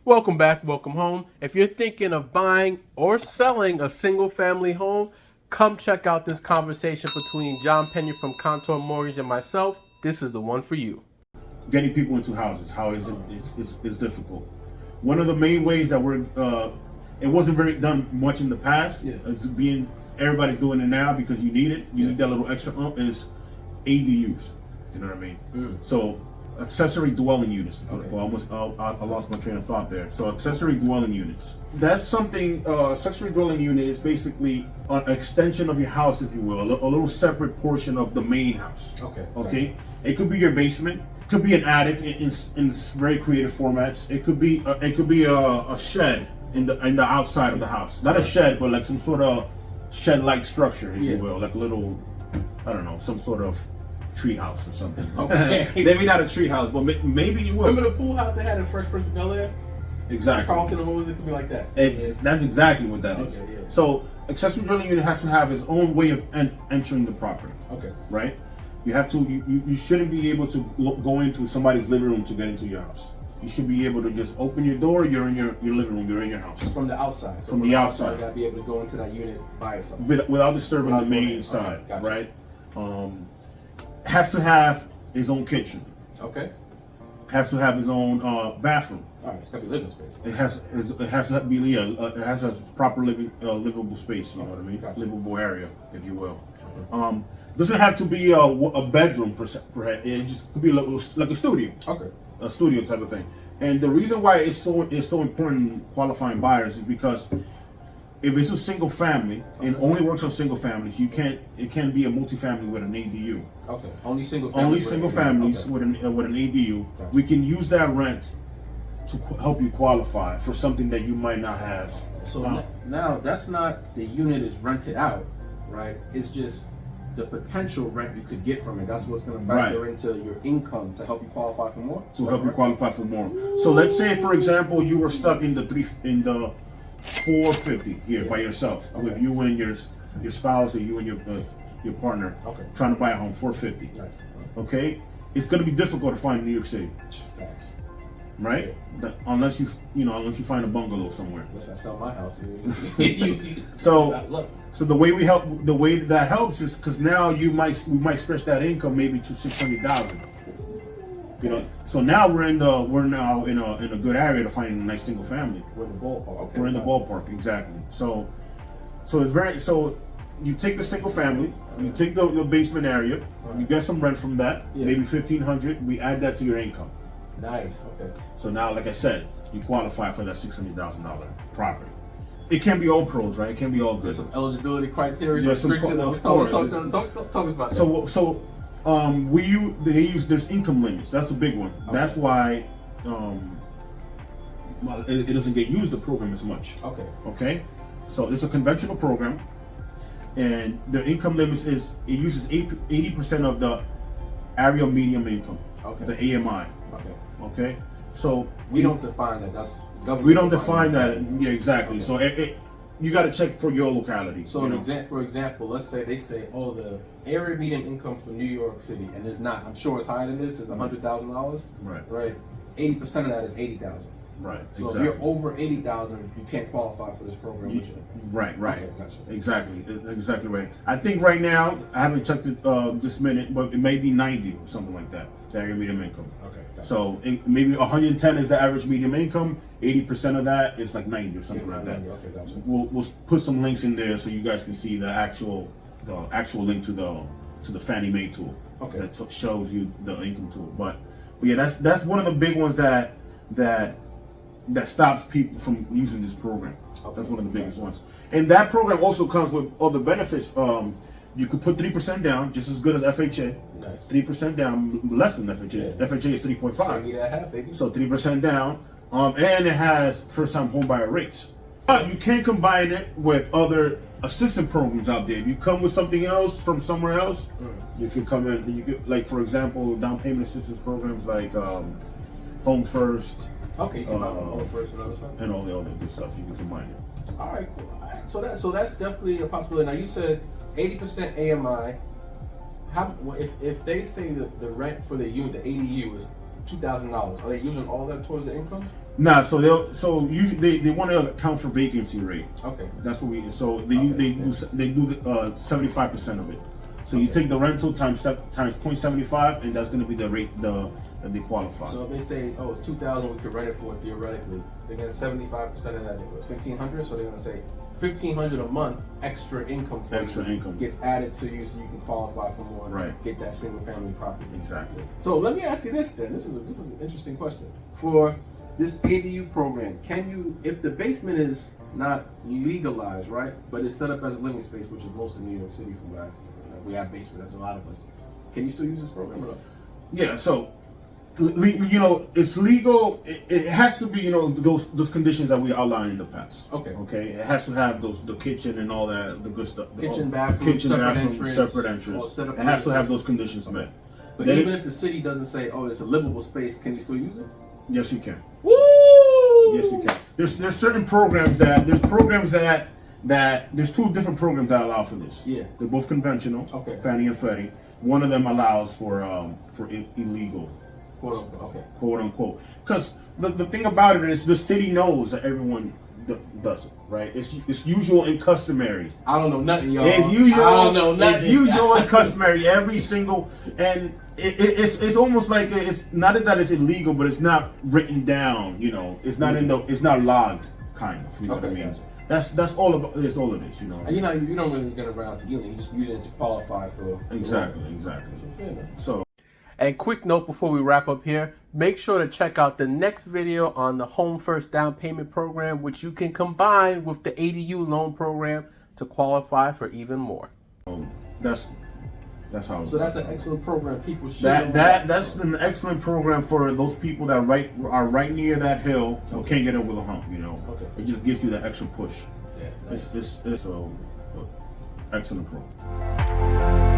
Welcome back, welcome home. If you're thinking of buying or selling a single family home, come check out this conversation between John Pena from Contour Mortgage and myself. This is the one for you. Getting people into houses, how is it? It's difficult. One of the main ways that it wasn't very done much in the past. Yeah. It's being everybody's doing it now because you need it. You need that little extra is ADUs. You know what I mean? So accessory dwelling units. Okay. Well, I lost my train of thought there. So accessory dwelling units. That's something. Accessory dwelling unit is basically an extension of your house, if you will, a little separate portion of the main house. Okay. Okay. It could be your basement. Could be an attic in very creative formats. It could be a shed in the outside of the house. Not a shed, but like some sort of shed-like structure, if you will, like a little, I don't know, some sort of tree house or something. Okay. Maybe not a tree house, but maybe you will. Remember the pool house they had in Fresh Prince of Bel-Air? Exactly. Carlton and what was it? Could be like that. That's exactly what that is. Okay, yeah. So accessory dwelling unit has to have its own way of entering the property. Okay. Right? You have to. You shouldn't be able to go into somebody's living room to get into your house. You should be able to just open your door. You're in your living room. You're in your house. From the outside. So from the outside, you gotta be able to go into that unit by itself without disturbing the main side. Gotcha. Right? Has to have his own kitchen. Okay. Has to have his own bathroom. All right, it's gotta be living space. It has to be it has to have proper livable space. You know what I mean? Gotcha. Livable area, if you will. Doesn't have to be a bedroom per se. It just could be like a studio. Okay. A studio type of thing. And the reason why it's so important in qualifying buyers is because if it's a single family and only works on single families, it can't be a multifamily with an ADU. Okay. Only single families okay. with an ADU. Gotcha. We can use that rent to help you qualify for something that you might not have. So now that's not the unit is rented out, right? It's just the potential rent you could get from it. That's what's going to factor into your income to help you qualify for more. To help you qualify for more. So let's say, for example, you were stuck in the 450 here by yourself with you and your spouse or you and your partner trying to buy a home 450. Nice. Okay, it's going to be difficult to find in New York City. Facts. Right? Unless you find a bungalow somewhere. Unless I sell my house. So the way that helps is because now we might stretch that income maybe to $600,000. You know, so now we're now in a good area to find a nice single family. We're in the ballpark. Okay. We're in the ballpark, exactly. So you take the single family, you take the basement area, you get some rent from that, maybe $1,500. We add that to your income. Nice. Okay. So now, like I said, you qualify for that $600,000 property. It can be all pros, right? It can be all good. There's some eligibility criteria. There's some, of course. Talk about that. There's income limits. That's the big one. Okay. That's why it doesn't get used, the program, as much. Okay. Okay. So it's a conventional program, and the income limits it uses 80% of the area median income. Okay. The AMI. Okay. Okay. So we don't define that. That's government. We don't define that. Yeah, exactly. Okay. So you got to check for your locality. So for example, let's say they say, oh, the area median income for New York City, and it's not. I'm sure it's higher than this. Is $100,000. Right. Right. 80% of that is $80,000. Right. So if you're over 80,000, you can't qualify for this program. Right. Okay, gotcha. Exactly. Exactly right. I think right now I haven't checked it this minute, but it may be 90 or something like that. The area median income. Okay. Gotcha. So maybe 110 is the average median income. 80% of that is like 90 or something like that. Okay. Gotcha. We'll put some links in there so you guys can see the actual link to the Fannie Mae tool. Okay. That shows you the income tool. But yeah, that's one of the big ones that stops people from using this program. Okay. That's one of the biggest ones. And that program also comes with other benefits. You could put 3% down, just as good as FHA. Nice. 3% down, less than FHA. Yeah. FHA is 3.5. So you need that half, baby. So 3% down, and it has first-time homebuyer rates. But you can combine it with other assistance programs out there. If you come with something else from somewhere else, you can come in. You could, like, for example, down payment assistance programs like Home First. Okay, you can buy Home First and other stuff. And all the other good stuff. You can combine it. All right, cool. All right. So that's definitely a possibility. Now you said 80% AMI. If they say that the rent for the ADU is $2,000, are they using all that towards the income? Nah, so usually they want to account for vacancy rate. Okay. They do 75% of it. So you take the rental times 0.75, and that's going to be the rate that they qualify. So if they say, oh, it's 2,000, we could rent it for theoretically, they're going to 75% of that. It's 1,500, so they're going to say 1,500 a month extra income for you gets added to you, so you can qualify for more. Right. And get that single family property. Exactly. So let me ask you this then. This is an interesting question. For this ADU program, can you, if the basement is not legalized, right, but it's set up as a living space, which is most of New York City from what we have basement, that's a lot of us. Can you still use this program or not? Yeah, so it's legal. It has to be, those conditions that we outlined in the past. Okay. Okay. It has to have the kitchen and all that, the good stuff. Bathroom, separate entrance. It has to have those conditions met. But then even if the city doesn't say, oh, it's a livable space, can you still use it? Yes, you can. Woo! Yes, you can. There's certain programs that there's two different programs that allow for this. Yeah. They're both conventional. Okay. Fannie and Freddie. One of them allows for illegal. Quote unquote. Because the thing about it is the city knows that everyone does it, right? It's usual and customary. I don't know nothing, y'all. It's usual. I don't know nothing. It's usual and customary. Every single, and it's almost like it's not that it's illegal, but it's not written down. It's not it's not logged, kind of. You know what I mean? Gotcha. That's all about. It's all it is. And you don't really gonna run out the unit. You're just using it to qualify for. Exactly. So. And quick note before we wrap up here, make sure to check out the next video on the Home First Down Payment Program, which you can combine with the ADU loan program to qualify for even more. That's how. So that's an excellent program. People should. That's an excellent program for those people that are right near that hill or can't get over the hump. Okay. It just gives you that extra push. Yeah. It's excellent program.